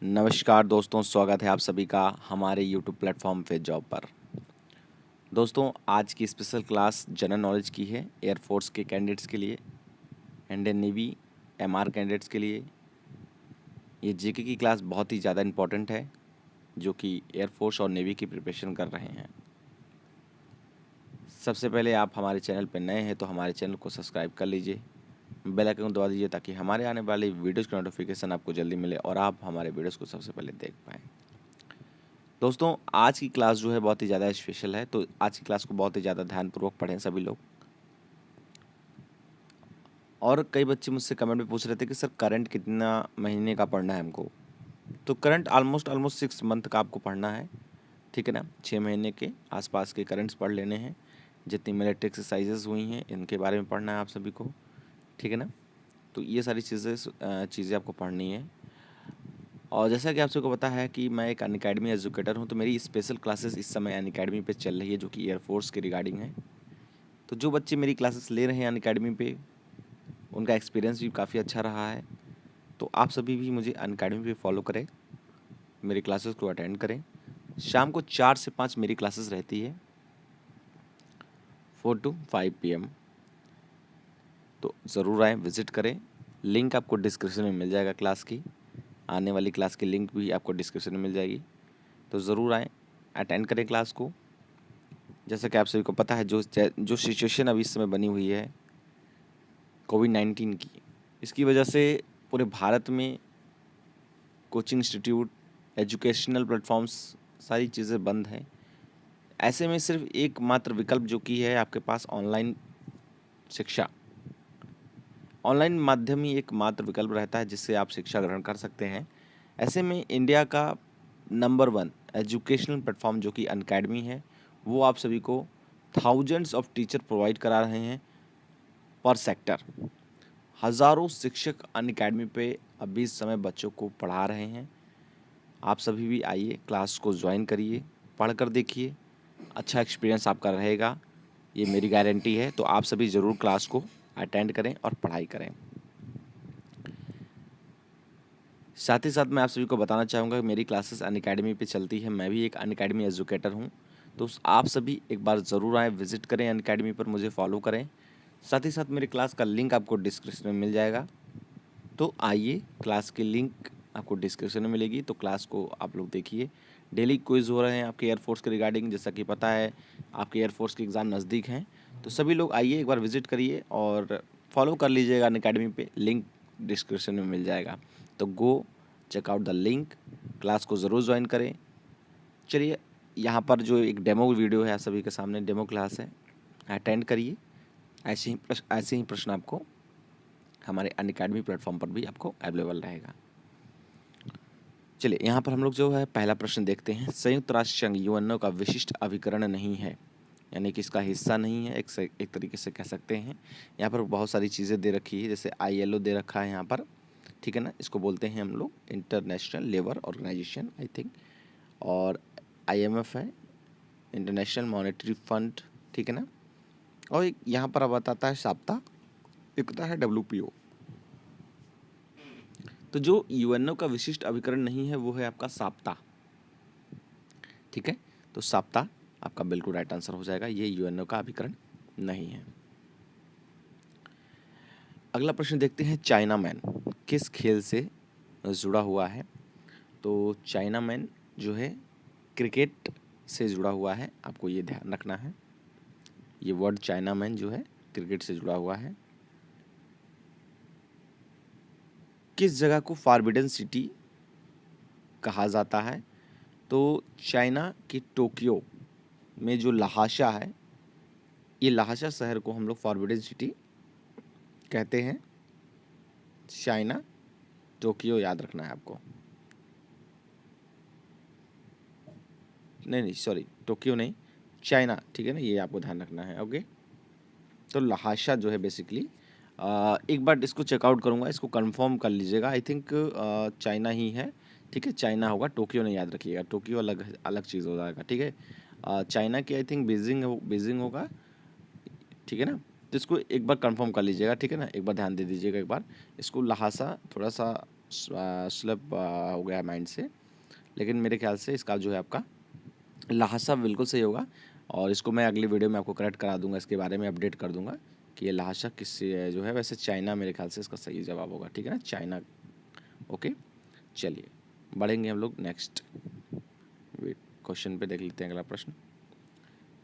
नमस्कार दोस्तों, स्वागत है आप सभी का हमारे यूट्यूब प्लेटफॉर्म पे जॉब पर। दोस्तों, आज की स्पेशल क्लास जनरल नॉलेज की है एयरफोर्स के कैंडिडेट्स के लिए, इंडियन नेवी एमआर कैंडिडेट्स के लिए। ये जीके की क्लास बहुत ही ज़्यादा इम्पोर्टेंट है, जो कि एयरफोर्स और नेवी की प्रिपरेशन कर रहे हैं। सबसे पहले आप हमारे चैनल पर नए हैं तो हमारे चैनल को सब्सक्राइब कर लीजिए, बेल आइकन को दबा दीजिए ताकि हमारे आने वाली वीडियोज़ की नोटिफिकेशन आपको जल्दी मिले और आप हमारे वीडियोज़ को सबसे पहले देख पाएँ। दोस्तों, आज की क्लास जो है बहुत ही ज़्यादा स्पेशल है, तो आज की क्लास को बहुत ही ज़्यादा ध्यानपूर्वक पढ़ें सभी लोग। और कई बच्चे मुझसे कमेंट में पूछ रहे थे कि सर करंट कितना महीने का पढ़ना है हमको। तो करंट ऑलमोस्ट 6 मंथ का आपको पढ़ना है, ठीक है ना। 6 महीने के आसपास के करंट्स पढ़ लेने हैं। जितनी मिलिट्री एक्सरसाइजेज हुई हैं इनके बारे में पढ़ना है आप सभी को, ठीक है ना। तो ये सारी चीज़ें आपको पढ़नी है। और जैसा कि आप सबको पता है कि मैं एक अनअकैडमी एजुकेटर हूँ, तो मेरी स्पेशल क्लासेस इस समय अनअकैडमी पे चल रही है, जो कि एयरफोर्स के रिगार्डिंग है। तो जो बच्चे मेरी क्लासेस ले रहे हैं अनअकैडमी पे, उनका एक्सपीरियंस भी काफ़ी अच्छा रहा है। तो आप सभी भी मुझे अनअकैडमी पे फॉलो करें, मेरी क्लासेस को अटेंड करें। शाम को 4 से 5 मेरी क्लासेस रहती है, 4 to 5 PM। तो ज़रूर आएँ, विज़िट करें। लिंक आपको डिस्क्रिप्शन में मिल जाएगा क्लास की। आने वाली क्लास की लिंक भी आपको डिस्क्रिप्शन में मिल जाएगी। तो ज़रूर आएँ, अटेंड करें क्लास को। जैसा कि आप सभी को पता है, जो सिचुएशन अभी इस समय बनी हुई है कोविड-19 की, इसकी वजह से पूरे भारत में कोचिंग इंस्टीट्यूट, एजुकेशनल प्लेटफॉर्म्स सारी चीज़ें बंद हैं। ऐसे में सिर्फ एकमात्र विकल्प जो कि है आपके पास ऑनलाइन शिक्षा। ऑनलाइन माध्यम ही एकमात्र विकल्प रहता है जिससे आप शिक्षा ग्रहण कर सकते हैं। ऐसे में इंडिया का नंबर 1 एजुकेशनल प्लेटफॉर्म जो कि अनअकैडमी है, वो आप सभी को थाउजेंड्स ऑफ टीचर प्रोवाइड करा रहे हैं पर सेक्टर। हज़ारों शिक्षक अनअकैडमी पे अभी इस समय बच्चों को पढ़ा रहे हैं। आप सभी भी आइए, क्लास को ज्वाइन करिए, पढ़ कर देखिए, अच्छा एक्सपीरियंस आपका रहेगा, ये मेरी गारंटी है। तो आप सभी ज़रूर क्लास को अटेंड करें और पढ़ाई करें। साथ ही साथ मैं आप सभी को बताना चाहूँगा कि मेरी क्लासेस अनअकैडमी पे चलती है, मैं भी एक अनअकैडमी एजुकेटर हूँ। तो आप सभी एक बार ज़रूर आएँ, विज़िट करें अनअकैडमी पर, मुझे फॉलो करें। साथ ही साथ मेरी क्लास का लिंक आपको डिस्क्रिप्शन में मिल जाएगा। तो आइए, क्लास की लिंक आपको डिस्क्रिप्शन में मिलेगी, तो क्लास को आप लोग देखिए। डेली क्विज़ हो रहे हैं आपके एयरफोर्स के रिगार्डिंग, जैसा कि पता है आपके एयरफोर्स के एग्ज़ाम नज़दीक हैं। तो सभी लोग आइए, एक बार विज़िट करिए और फॉलो कर लीजिएगा अनअकैडमी पे, लिंक डिस्क्रिप्शन में मिल जाएगा। तो go check out the link, class को ज़रूर ज्वाइन करें। चलिए, यहाँ पर जो एक डेमो वीडियो है आप सभी के सामने, डेमो क्लास है, अटेंड करिए। ऐसे ही प्रश्न आपको हमारे अनअकैडमी प्लेटफॉर्म पर भी आपको अवेलेबल रहेगा। चलिए, यहाँ पर हम लोग जो है पहला प्रश्न देखते हैं। संयुक्त राष्ट्र संघ यूएनओ का विशिष्ट अभिकरण नहीं है, यानी कि इसका हिस्सा नहीं है, एक तरीके से कह सकते हैं। यहाँ पर बहुत सारी चीज़ें दे रखी है, जैसे ILO दे रखा है यहाँ पर, ठीक है ना। इसको बोलते हैं हम लोग international labour organisation, I think. और IMF है, इंटरनेशनल मॉनेटरी फंड, ठीक है ना। और यहाँ पर अब बताता है साप्ता, एक होता है WPO। तो जो यूएनओ का विशिष्ट अभिकरण नहीं है वो है आपका साप्ता, ठीक है। तो साप्ता आपका बिल्कुल राइट आंसर हो जाएगा, ये यूएनओ का अभिकरण नहीं है। अगला प्रश्न देखते हैं, चाइना मैन किस खेल से जुड़ा हुआ है। तो चाइना मैन जो है क्रिकेट से जुड़ा हुआ है, आपको ये ध्यान रखना है। ये वर्ड चाइना मैन जो है क्रिकेट से जुड़ा हुआ है। किस जगह को फॉरबिडन सिटी कहा जाता है। तो चाइना की टोक्यो में जो लहाशा है, ये लहाशा शहर को हम लोग फॉरबिडन सिटी कहते हैं। चाइना टोक्यो याद रखना है आपको। नहीं, सॉरी, टोक्यो नहीं, चाइना, ठीक है ना, ये आपको ध्यान रखना है। ओके, तो लहाशा जो है बेसिकली, एक बार इसको चेकआउट करूँगा, इसको कंफर्म कर लीजिएगा। आई थिंक चाइना ही है, ठीक है, चाइना होगा, टोक्यो नहीं याद रखिएगा, टोक्यो अलग अलग चीज़ हो जाएगा, ठीक है। चाइना की आई थिंक बीजिंग होगा, ठीक है ना। तो इसको एक बार कंफर्म कर लीजिएगा, ठीक है ना, एक बार ध्यान दे दीजिएगा एक बार। इसको लहासा थोड़ा सा स्लिप हो गया माइंड से, लेकिन मेरे ख्याल से इसका जो है आपका लहासा बिल्कुल सही होगा। और इसको मैं अगली वीडियो में आपको करेक्ट करा दूंगा, इसके बारे में अपडेट कर दूंगा कि ये लहासा किससे जो है। वैसे चाइना मेरे ख्याल से इसका सही जवाब होगा, ठीक है ना, चाइना। ओके, चलिए बढ़ेंगे हम लोग नेक्स्ट क्वेश्चन पे। देख लेते हैं अगला प्रश्न।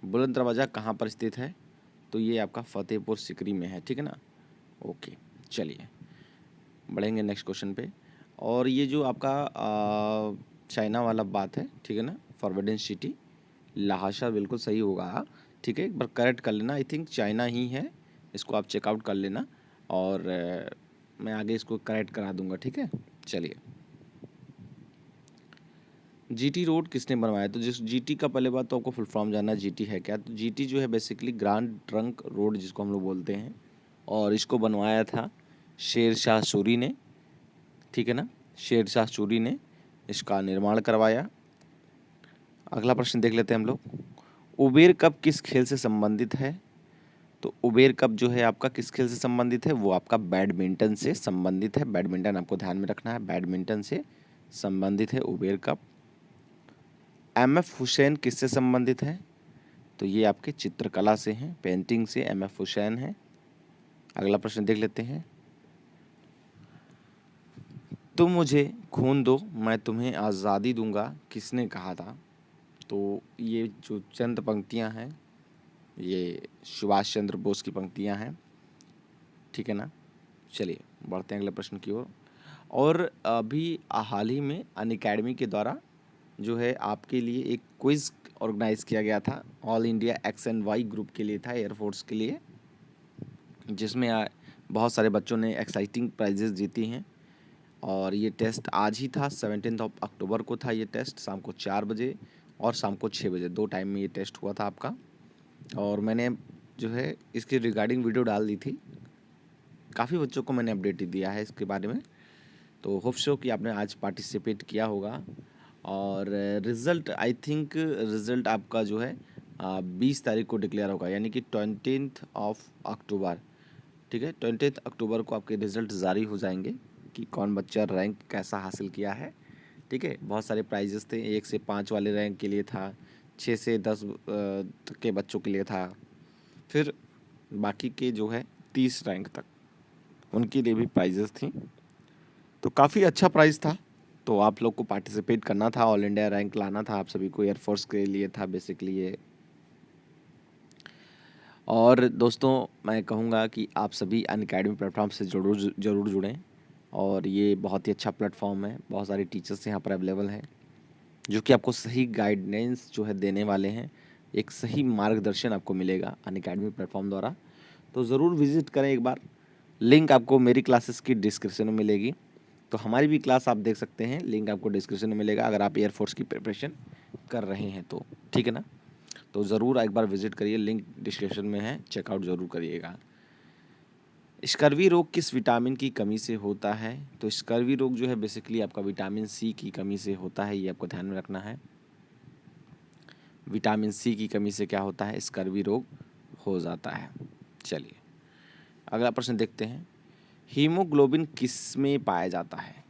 बुलंद दरवाज़ा कहाँ पर स्थित है? तो ये आपका फतेहपुर सिकरी में है, ठीक है ना। ओके, चलिए बढ़ेंगे नेक्स्ट क्वेश्चन पे। और ये जो आपका चाइना वाला बात है, ठीक है ना, फॉरबिडन सिटी लहासा बिल्कुल सही होगा, ठीक है। एक बार करेक्ट कर लेना, आई थिंक चाइना ही है, इसको आप चेकआउट कर लेना और मैं आगे इसको करेक्ट करा दूंगा, ठीक है। चलिए, जीटी रोड किसने बनवाया? तो जिस जीटी का पहले बात तो आपको फुल फॉर्म जानना है, जीटी है क्या। तो जीटी जो है बेसिकली ग्रांड ट्रंक रोड जिसको हम लोग बोलते हैं, और इसको बनवाया था शेर शाह सूरी ने, ठीक है ना। शेर शाह सूरी ने इसका निर्माण करवाया। अगला प्रश्न देख लेते हैं हम लोग। उबेर कप किस खेल से संबंधित है? तो उबेर कप जो है आपका किस खेल से संबंधित है? वो आपका बैडमिंटन से संबंधित है। बैडमिंटन आपको ध्यान में रखना है, बैडमिंटन से संबंधित है उबेर कप। एम.एफ. हुसैन किससे संबंधित है? तो ये आपके चित्रकला से हैं, पेंटिंग से एम.एफ. हुसैन है। अगला प्रश्न देख लेते हैं। तुम मुझे खून दो मैं तुम्हें आज़ादी दूंगा किसने कहा था? तो ये जो चंद पंक्तियां हैं ये सुभाष चंद्र बोस की पंक्तियां हैं, ठीक है ना। चलिए बढ़ते हैं अगले प्रश्न की ओर। और अभी हाल ही में अनअकैडमी के द्वारा जो है आपके लिए एक क्विज़ ऑर्गेनाइज किया गया था, all India X and Y group के लिए था, एयरफोर्स के लिए, जिसमें बहुत सारे बच्चों ने एक्साइटिंग प्राइजेस जीती हैं। और ये टेस्ट आज ही था, 17 अक्टूबर को था ये टेस्ट, शाम को 4 बजे और शाम को 6 बजे, 2 टाइम में ये टेस्ट हुआ था आपका। और मैंने जो है इसकी रिगार्डिंग वीडियो डाल दी थी, काफ़ी बच्चों को मैंने अपडेट दिया है इसके बारे में। तो होप सो कि आपने आज पार्टिसिपेट किया होगा। और रिज़ल्ट आई थिंक रिज़ल्ट आपका जो है 20 तारीख को डिक्लेयर होगा, यानी कि 20 अक्टूबर, ठीक है। 20 अक्टूबर को आपके रिज़ल्ट जारी हो जाएंगे कि कौन बच्चा रैंक कैसा हासिल किया है, ठीक है। बहुत सारे प्राइजेस थे, 1 से 5 वाले रैंक के लिए था, 6 से 10 के बच्चों के लिए था, फिर बाकी के जो है 30 रैंक तक उनके लिए भी प्राइजेस थी। तो काफ़ी अच्छा प्राइस था, तो आप लोग को पार्टिसिपेट करना था, ऑल इंडिया रैंक लाना था, आप सभी को एयरफोर्स के लिए था बेसिकली ये। और दोस्तों मैं कहूँगा कि आप सभी अनअकैडमी प्लेटफॉर्म से ज़रूर जुड़ें, और ये बहुत ही अच्छा प्लेटफॉर्म है, बहुत सारे टीचर्स यहाँ पर अवेलेबल हैं जो कि आपको सही गाइडेंस जो है देने वाले हैं, एक सही मार्गदर्शन आपको मिलेगा अनअकैडमी प्लेटफॉर्म द्वारा। तो ज़रूर विज़िट करें एक बार, लिंक आपको मेरी क्लासेस की डिस्क्रिप्शन में मिलेगी। तो हमारी भी क्लास आप देख सकते हैं, लिंक आपको डिस्क्रिप्शन में मिलेगा अगर आप एयरफोर्स की प्रिपरेशन कर रहे हैं तो, ठीक है ना। तो ज़रूर एक बार विजिट करिए, लिंक डिस्क्रिप्शन में है, चेकआउट ज़रूर करिएगा। स्कर्वी रोग किस विटामिन की कमी से होता है? तो स्कर्वी रोग जो है बेसिकली आपका विटामिन सी की कमी से होता है, ये आपको ध्यान में रखना है। विटामिन सी की कमी से क्या होता है? स्कर्वी रोग हो जाता है। चलिए अगला प्रश्न देखते हैं। हीमोग्लोबिन किस में पाया जाता है?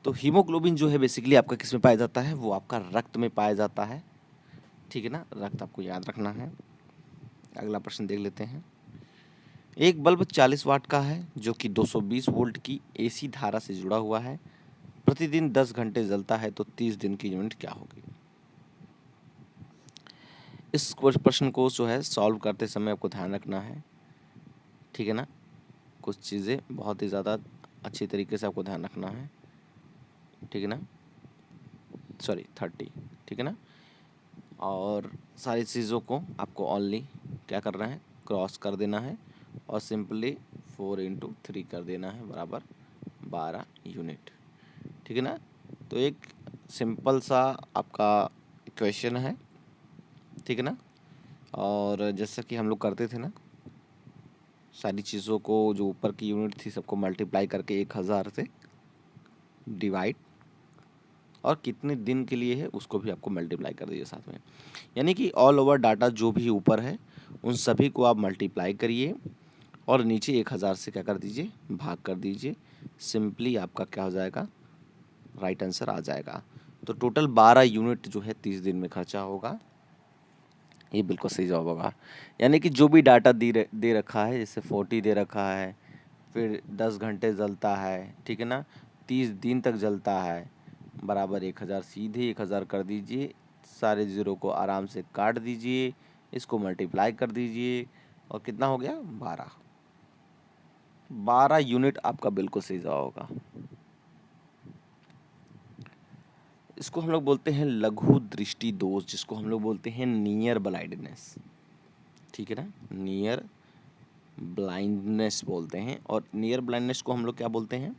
तो हीमोग्लोबिन जो है बेसिकली आपका किस में पाया जाता है? वो आपका रक्त में पाया जाता है, ठीक है ना, रक्त आपको याद रखना है। अगला प्रश्न देख लेते हैं। एक बल्ब 40 वाट का है जो कि 220 वोल्ट की एसी धारा से जुड़ा हुआ है, प्रतिदिन 10 घंटे जलता है, तो 30 दिन की यूनिट क्या होगी? इस प्रश्न को जो है सॉल्व करते समय आपको ध्यान रखना है, ठीक है ना, कुछ चीज़ें बहुत ही ज़्यादा अच्छी तरीके से आपको ध्यान रखना है, ठीक है ना, सॉरी 30, ठीक है ना। और सारी चीज़ों को आपको ओनली क्या करना है? क्रॉस कर देना है और सिंपली 4 × 3 कर देना है बराबर 12 यूनिट, ठीक है ना। तो एक सिंपल सा आपका इक्वेशन है, ठीक है ना। और जैसा कि हम लोग करते थे ना, सारी चीज़ों को जो ऊपर की यूनिट थी सबको मल्टीप्लाई करके 1000 से डिवाइड, और कितने दिन के लिए है उसको भी आपको मल्टीप्लाई कर दीजिए साथ में, यानी कि ऑल ओवर डाटा जो भी ऊपर है उन सभी को आप मल्टीप्लाई करिए और नीचे 1000 से क्या कर दीजिए? भाग कर दीजिए। सिंपली आपका क्या हो जाएगा, राइट आंसर आ जाएगा। तो टोटल 12 यूनिट जो है 30 दिन में खर्चा होगा, ये बिल्कुल सही जवाब होगा। यानी कि जो भी डाटा दे रखा है, जैसे 40 दे रखा है, फिर 10 घंटे जलता है, ठीक है ना, 30 दिन तक जलता है, बराबर 1000, सीधे 1000 कर दीजिए, सारे ज़ीरो को आराम से काट दीजिए, इसको मल्टीप्लाई कर दीजिए और कितना हो गया, 12। 12 यूनिट आपका बिल्कुल सही जवाब होगा। इसको हम लोग बोलते हैं लघु दृष्टि दोष, जिसको हम लोग बोलते हैं नियर ब्लाइंडनेस, ठीक है ना, नियर ब्लाइंडनेस बोलते हैं। और नियर ब्लाइंडनेस को हम लोग क्या बोलते हैं,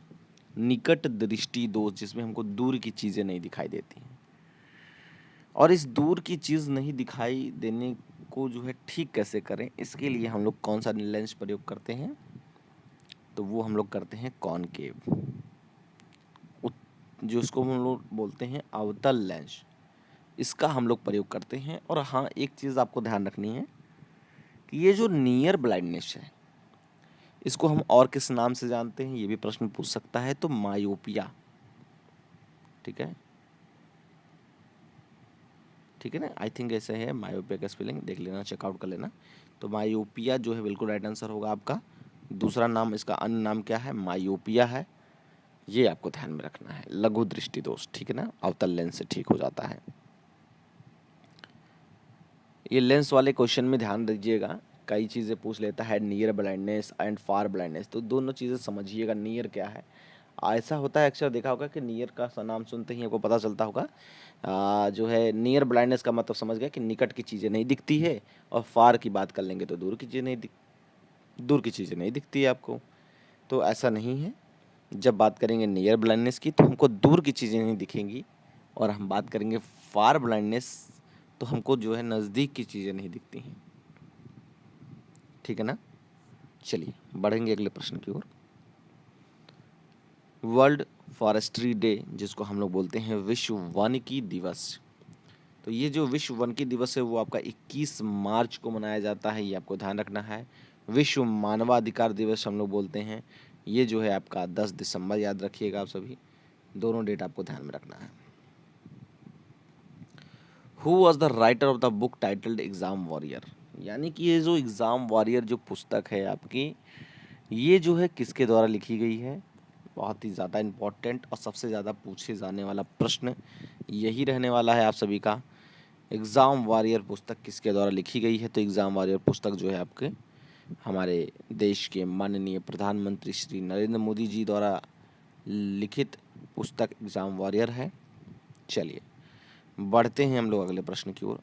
निकट दृष्टि दोष, जिसमें हमको दूर की चीज़ें नहीं दिखाई देती हैं। और इस दूर की चीज़ नहीं दिखाई देने को जो है ठीक कैसे करें, इसके लिए हम लोग कौन सा लेंस प्रयोग करते हैं, तो वो हम लोग करते हैं कॉनकेव, जो उसको हम लोग बोलते हैं अवतल लेंस, इसका हम लोग प्रयोग करते हैं। और हाँ, एक चीज़ आपको ध्यान रखनी है कि ये जो नियर ब्लाइंडनेस है, इसको हम और किस नाम से जानते हैं, ये भी प्रश्न पूछ सकता है, तो मायोपिया, ठीक है, ठीक है ना, आई थिंक ऐसे है, मायोपिया का स्पेलिंग देख लेना, चेकआउट कर लेना। तो मायोपिया जो है बिल्कुल राइट आंसर होगा आपका। दूसरा नाम, इसका अन्य नाम क्या है, मायोपिया है, ये आपको ध्यान में रखना है, लघु दृष्टि दोष, ठीक है ना, अवतल लेंस से ठीक हो जाता है। ये लेंस वाले क्वेश्चन में ध्यान दीजिएगा, कई चीज़ें पूछ लेता है, near blindness and far blindness, तो दोनों चीज़ें समझिएगा, नियर क्या है। ऐसा होता है, अक्सर देखा होगा कि नियर का नाम सुनते ही आपको पता चलता होगा, जो है नियर ब्लाइंडनेस का मतलब समझ गया कि निकट की चीज़ें नहीं दिखती है, और फार की बात कर लेंगे तो दूर की चीज़ें नहीं दिखती है आपको। तो ऐसा नहीं है, जब बात करेंगे नियर ब्लाइंडनेस की तो हमको दूर की चीज़ें नहीं दिखेंगी, और हम बात करेंगे फार ब्लाइंडनेस तो हमको जो है नज़दीक की चीज़ें नहीं दिखती हैं, ठीक है ना। चलिए बढ़ेंगे अगले प्रश्न की ओर। वर्ल्ड फॉरेस्ट्री डे, जिसको हम लोग बोलते हैं विश्व वानिकी दिवस, तो ये जो विश्व वानिकी दिवस है वो आपका 21 मार्च को मनाया जाता है, ये आपको ध्यान रखना है। विश्व मानवाधिकार दिवस हम लोग बोलते हैं, ये जो है आपका 10 दिसंबर, याद रखिएगा आप सभी, दोनों डेट आपको ध्यान में रखना है। Who was the writer of the book titled exam warrior, यानी कि ये जो एग्ज़ाम वॉरियर जो पुस्तक है आपकी, ये जो है किसके द्वारा लिखी गई है, बहुत ही ज़्यादा इम्पोर्टेंट और सबसे ज़्यादा पूछे जाने वाला प्रश्न यही रहने वाला है आप सभी का। एग्ज़ाम वॉरियर पुस्तक किसके द्वारा लिखी गई है, तो एग्ज़ाम वॉरियर पुस्तक जो है आपके हमारे देश के माननीय प्रधानमंत्री श्री नरेंद्र मोदी जी द्वारा लिखित पुस्तक एग्ज़ाम वॉरियर है। चलिए बढ़ते हैं हम लोग अगले प्रश्न की ओर।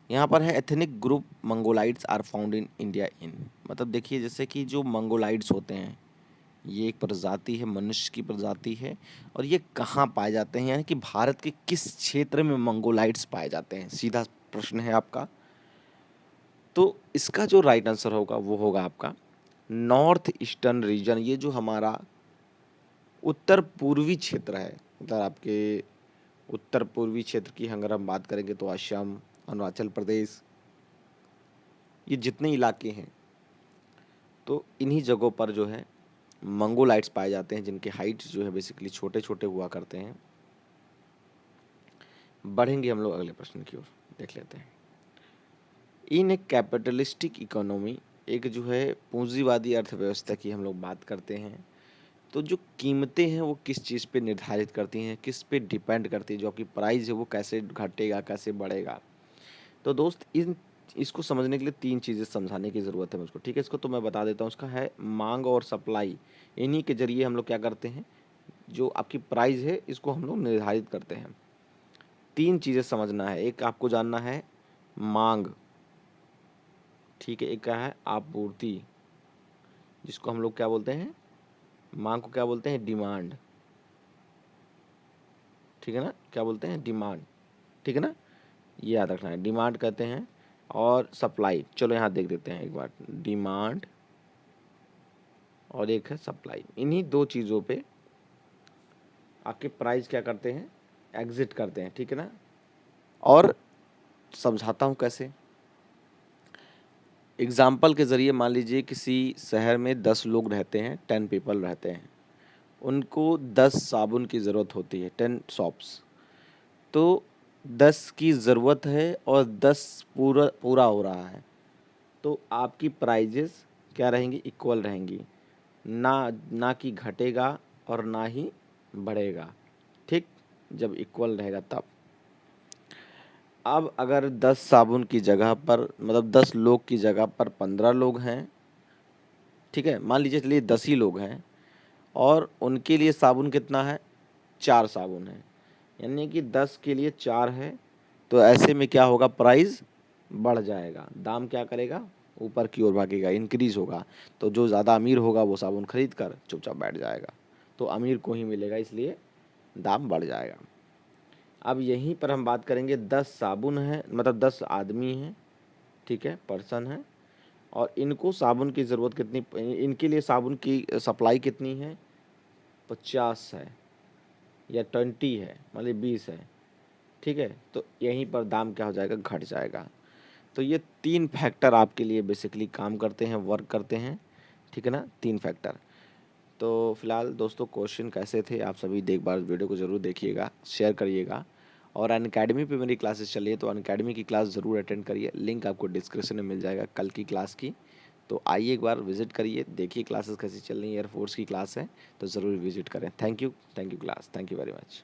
यहाँ पर है ethnic group mongoloids are found in India in, मतलब देखिए जैसे कि जो मंगोलाइड्स होते हैं, ये एक प्रजाति है, मनुष्य की प्रजाति है, और ये कहाँ पाए जाते हैं, यानी कि भारत के किस क्षेत्र में मंगोलाइड्स पाए जाते हैं, सीधा प्रश्न है आपका। तो इसका जो राइट आंसर होगा वो होगा आपका नॉर्थ ईस्टर्न रीजन, ये जो हमारा उत्तर पूर्वी क्षेत्र है, मतलब आपके उत्तर पूर्वी क्षेत्र की अगर हम बात करेंगे तो असम, अरुणाचल प्रदेश, ये जितने इलाके हैं, तो इन्हीं जगहों पर जो है मंगोलाइट्स पाए जाते हैं, जिनके हाइट्स जो है बेसिकली छोटे छोटे हुआ करते हैं। बढ़ेंगे हम लोग अगले प्रश्न की ओर, देख लेते हैं। इन ए कैपिटलिस्टिक इकोनॉमी, एक जो है पूंजीवादी अर्थव्यवस्था की हम लोग बात करते हैं, तो जो कीमतें हैं वो किस चीज़ पे निर्धारित करती हैं, किस पे डिपेंड करती है, जो आपकी प्राइस है वो कैसे घटेगा कैसे बढ़ेगा। तो दोस्त इन इसको समझने के लिए 3 चीज़ें समझाने की ज़रूरत है मुझको, ठीक है। इसको तो मैं बता देता हूँ, उसका है मांग और सप्लाई, इन्हीं के ज़रिए हम लोग क्या करते हैं, जो आपकी प्राइस है इसको हम लोग निर्धारित करते हैं। 3 चीज़ें समझना है, एक आपको जानना है मांग, ठीक है, एक क्या है आपूर्ति, जिसको हम लोग क्या बोलते हैं, मांग को क्या बोलते हैं, डिमांड, ठीक है ना, क्या बोलते हैं, डिमांड, ठीक है ना, ये याद रखना है, डिमांड कहते हैं। और सप्लाई, चलो यहाँ देख देते हैं एक बार, डिमांड और एक है सप्लाई, इन्हीं 2 चीज़ों पे आपके प्राइस क्या करते हैं, एग्जिट करते हैं, ठीक है ना। और समझाता हूँ कैसे, एग्जाम्पल के ज़रिए मान लीजिए किसी शहर में 10 लोग रहते हैं, 10 पीपल रहते हैं, उनको 10 साबुन की ज़रूरत होती है, 10 सोप्स। तो 10 की ज़रूरत है और 10 पूरा पूरा हो रहा है, तो आपकी प्राइजेस क्या रहेंगी? इक्वल रहेंगी, ना ना कि घटेगा और ना ही बढ़ेगा, ठीक? जब इक्वल रहेगा तब। अब अगर 10 साबुन की जगह पर मतलब 10 लोग की जगह पर 15 लोग हैं, ठीक है? मान लीजिए चलिए 10 ही लोग हैं और उनके लिए साबुन कितना है? 4 साबुन है, यानी कि 10 के लिए 4 है, तो ऐसे में क्या होगा? प्राइस बढ़ जाएगा, दाम क्या करेगा? ऊपर की ओर भागेगा, इंक्रीज़ होगा। तो जो ज़्यादा अमीर होगा वो साबुन खरीद कर चुपचाप बैठ जाएगा, तो अमीर को ही मिलेगा, इसलिए दाम बढ़ जाएगा। अब यहीं पर हम बात करेंगे, 10 साबुन हैं मतलब 10 आदमी हैं, ठीक है, पर्सन है, और इनको साबुन की ज़रूरत कितनी, इनके लिए साबुन की सप्लाई कितनी है? 50 है या 20 है, मतलब 20 है, ठीक है? तो यहीं पर दाम क्या हो जाएगा? घट जाएगा। तो ये 3 फैक्टर आपके लिए बेसिकली काम करते हैं, वर्क करते हैं, ठीक है ना? 3 फैक्टर। तो फिलहाल दोस्तों क्वेश्चन कैसे थे आप सभी एक बार वीडियो को ज़रूर देखिएगा, शेयर करिएगा, और अनअकैडमी पे मेरी क्लासेस चल रही है, तो अनअकैडमी की क्लास ज़रूर अटेंड करिए, लिंक आपको डिस्क्रिप्शन में मिल जाएगा कल की क्लास की। तो आइए एक बार विजिट करिए, देखिए क्लासेस कैसी चल रही है, एयरफोर्स की क्लास है, तो ज़रूर विजिट करें। Thank you class, thank you very much.